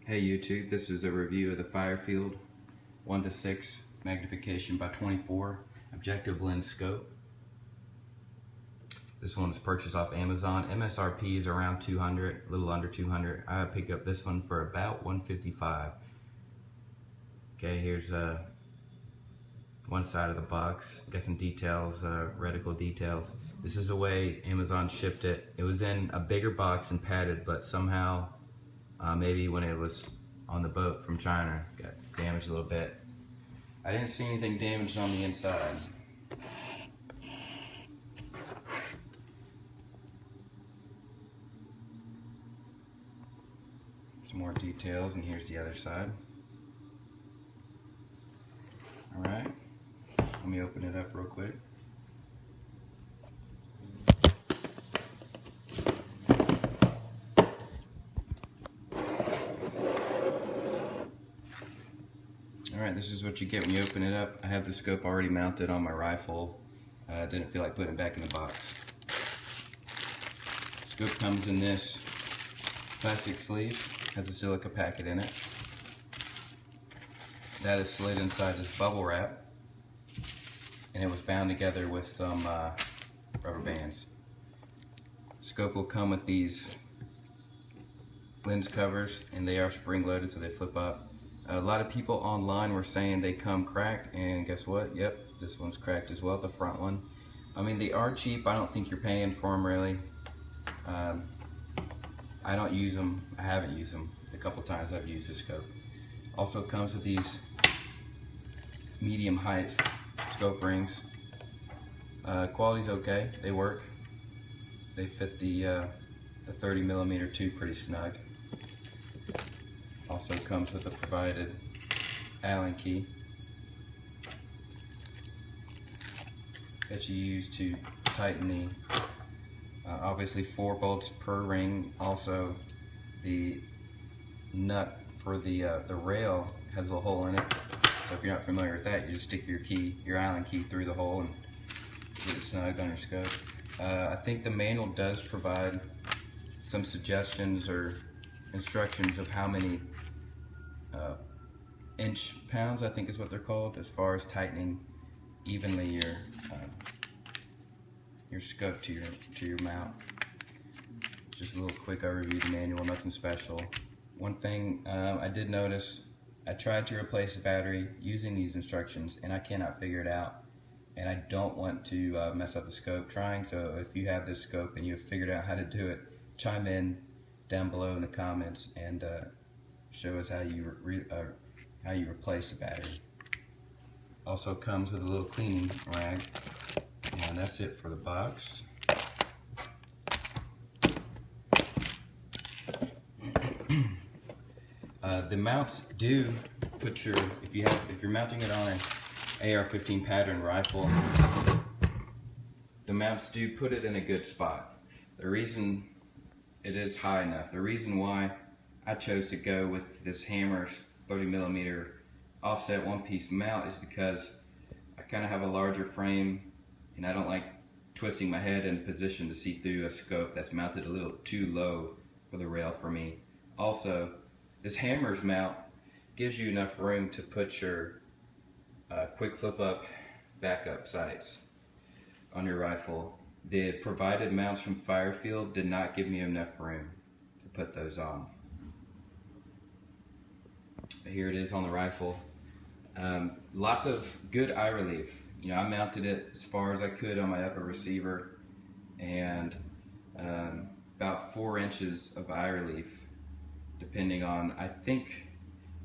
Hey YouTube, this is a review of the Firefield 1:6 magnification by 24 objective lens scope. This one was purchased off Amazon. MSRP is around 200, a little under 200. I picked up this one for about 155. Okay, here's one side of the box. Got some details, reticle details. This is the way Amazon shipped it. It was in a bigger box and padded, but somehow maybe when it was on the boat from China, got damaged a little bit. I didn't see anything damaged on the inside. Some more details, and here's the other side. Alright, let me open it up real quick. Alright, this is what you get when you open it up. I have the scope already mounted on my rifle. Didn't feel like putting it back in the box. Scope comes in this plastic sleeve, has a silica packet in it. That is slid inside this bubble wrap, and it was bound together with some rubber bands. Scope will come with these lens covers, and they are spring loaded, so they flip up. A lot of people online were saying they come cracked, and guess what? Yep, this one's cracked as well, the front one. I mean, they are cheap. I don't think you're paying for them really. I don't use them. I haven't used them. A couple times I've used the scope. Also comes with these medium height scope rings. Quality's okay. They work. They fit the 30mm tube pretty snug. Also comes with a provided Allen key that you use to tighten the, obviously 4 bolts per ring. Also the nut for the rail has a hole in it. So if you're not familiar with that, you just stick your Allen key through the hole and get it snug on your scope. I think the manual does provide some suggestions or instructions of how many inch-pounds, I think is what they're called, as far as tightening evenly your scope to your mount. Just a little quick overview of the manual, nothing special. One thing I did notice, I tried to replace the battery using these instructions and I cannot figure it out, and I don't want to mess up the scope trying. So if you have this scope and you've figured out how to do it, chime in down below in the comments and show us how you replace the battery. Also comes with a little cleaning rag, and that's it for the box. The mounts do put if you're mounting it on an AR-15 pattern rifle, the mounts do put it in a good spot. The reason it is high enough, the reason why I chose to go with this Hammer's 30mm offset one-piece mount is because I kind of have a larger frame and I don't like twisting my head in a position to see through a scope that's mounted a little too low for the rail for me. Also, this Hammer's mount gives you enough room to put your quick flip up backup sights on your rifle. The provided mounts from Firefield did not give me enough room to put those on. Here it is on the rifle. Lots of good eye relief. You know, I mounted it as far as I could on my upper receiver, and about 4 inches of eye relief, depending on, I think,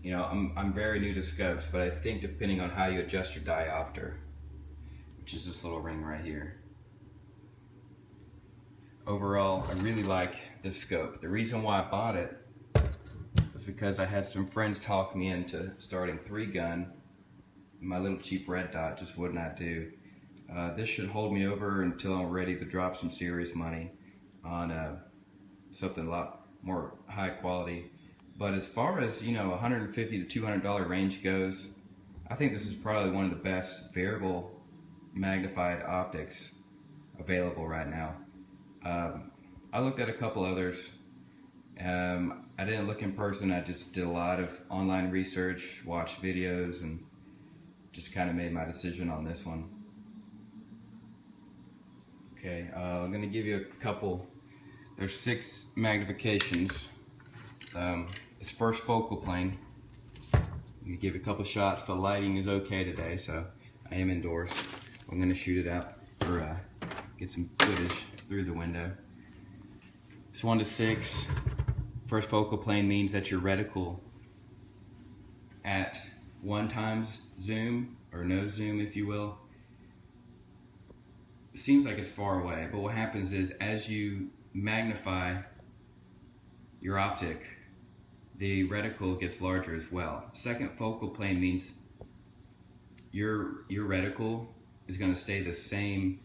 you know, I'm very new to scopes, but I think depending on how you adjust your diopter, which is this little ring right here. Overall, I really like this scope. The reason why I bought it was because I had some friends talk me into starting 3-gun. My little cheap red dot just would not do. This should hold me over until I'm ready to drop some serious money on something a lot more high quality. But as far as, you know, $150 to $200 range goes, I think this is probably one of the best variable magnified optics available right now. I looked at a couple others. I I didn't look in person. I just did a lot of online research, watched videos, and just kind of made my decision on this one. Okay, I'm going to give you a couple. There's 6 magnifications. It's first focal plane. I'm going to give it a couple shots. The lighting is okay today, so I am indoors. I'm going to shoot it out or get some footage through the window. It's 1 to 6. First focal plane means that your reticle at 1 times zoom, or no zoom if you will, it seems like it's far away, but what happens is as you magnify your optic, the reticle gets larger as well. Second focal plane means your reticle is going to stay the same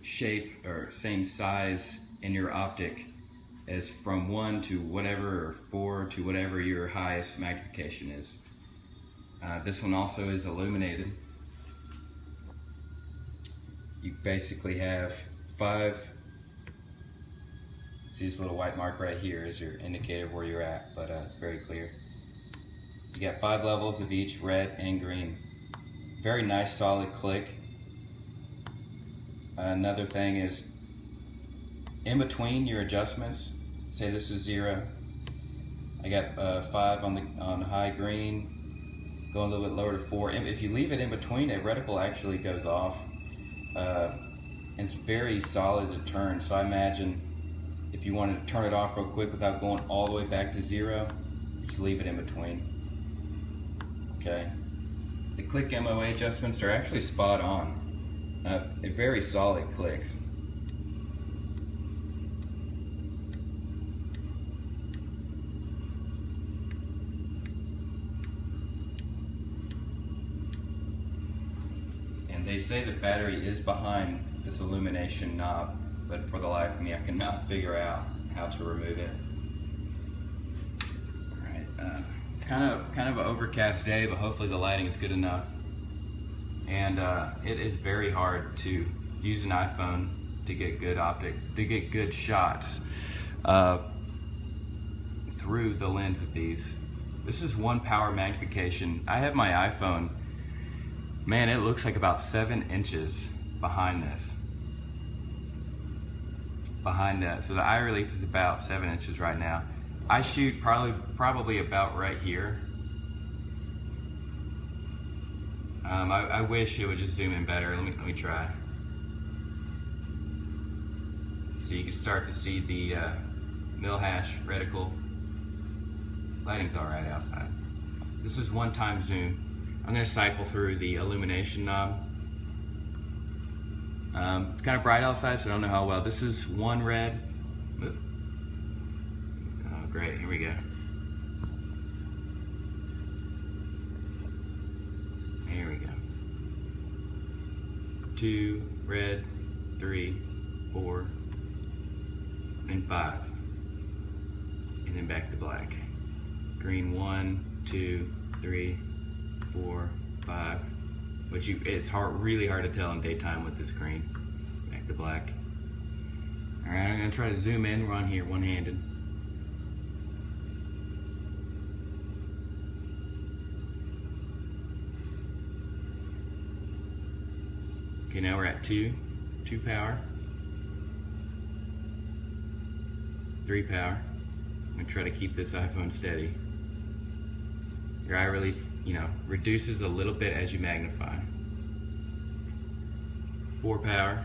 shape or same size in your optic as from 1 to whatever, or 4 to whatever your highest magnification is. This one also is illuminated. You basically have 5. See this little white mark right here is your indicator of where you're at, but it's very clear. You got 5 levels of each, red and green. Very nice solid click. Another thing is, in between your adjustments, say this is 0, I got 5 on high green, going a little bit lower to 4. If you leave it in between, a reticle actually goes off. It's very solid to turn, so I imagine if you wanted to turn it off real quick without going all the way back to 0, just leave it in between. Okay. The click MOA adjustments are actually spot on. Very solid clicks. And they say the battery is behind this illumination knob, but for the life of me, I cannot figure out how to remove it. All right, kind of an overcast day, but hopefully the lighting is good enough. And it is very hard to use an iPhone to get good get good shots through the lens of these. This is 1 power magnification. I have my iPhone. Man, it looks like about 7 inches behind this. Behind that, so the eye relief is about 7 inches right now. I shoot probably about right here. I wish it would just zoom in better. Let me try. So you can start to see the Milhash reticle. Lighting's all right outside. This is 1 time zoom. I'm going to cycle through the illumination knob. It's kind of bright outside, so I don't know how well. This is 1 red. Oh, great. Here we go. Here we go. 2 red, 3, 4, and 5, and then back to black. Green 1, 2, 3, 4, 5. Which it's really hard to tell in daytime with this green. Back to black. All right, I'm gonna try to zoom in. We're on here, one-handed. Okay, now we're at 2 power, 3 power. I'm gonna try to keep this iPhone steady. Your eye relief, reduces a little bit as you magnify. 4 power.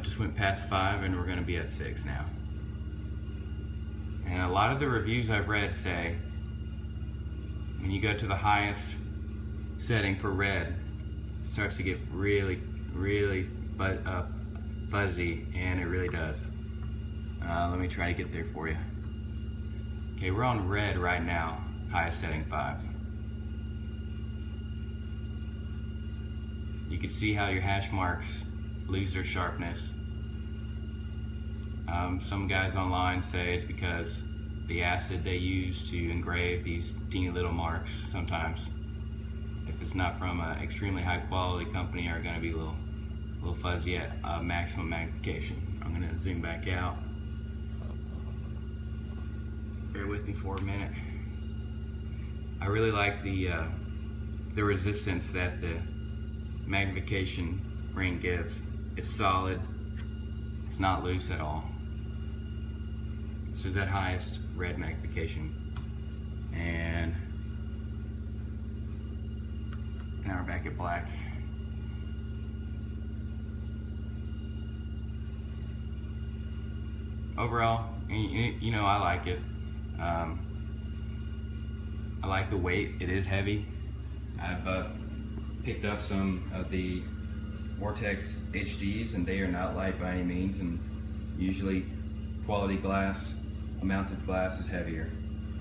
Just went past 5 and we're gonna be at 6 now. And a lot of the reviews I've read say when you go to the highest setting for red, it starts to get really fuzzy, and it really does. Let me try to get there for you. Okay, we're on red right now, highest setting 5. You can see how your hash marks lose their sharpness. Some guys online say it's because the acid they use to engrave these teeny little marks, sometimes, if it's not from an extremely high quality company, are going to be a little a little fuzzy at maximum magnification. I'm gonna zoom back out. Bear with me for a minute. I really like the resistance that the magnification ring gives. It's solid. It's not loose at all. This is at highest red magnification. And now we're back at black. Overall, you know, I like it. I like the weight. It is heavy. I've picked up some of the Vortex HDs, and they are not light by any means, and usually quality glass, mounted glass is heavier.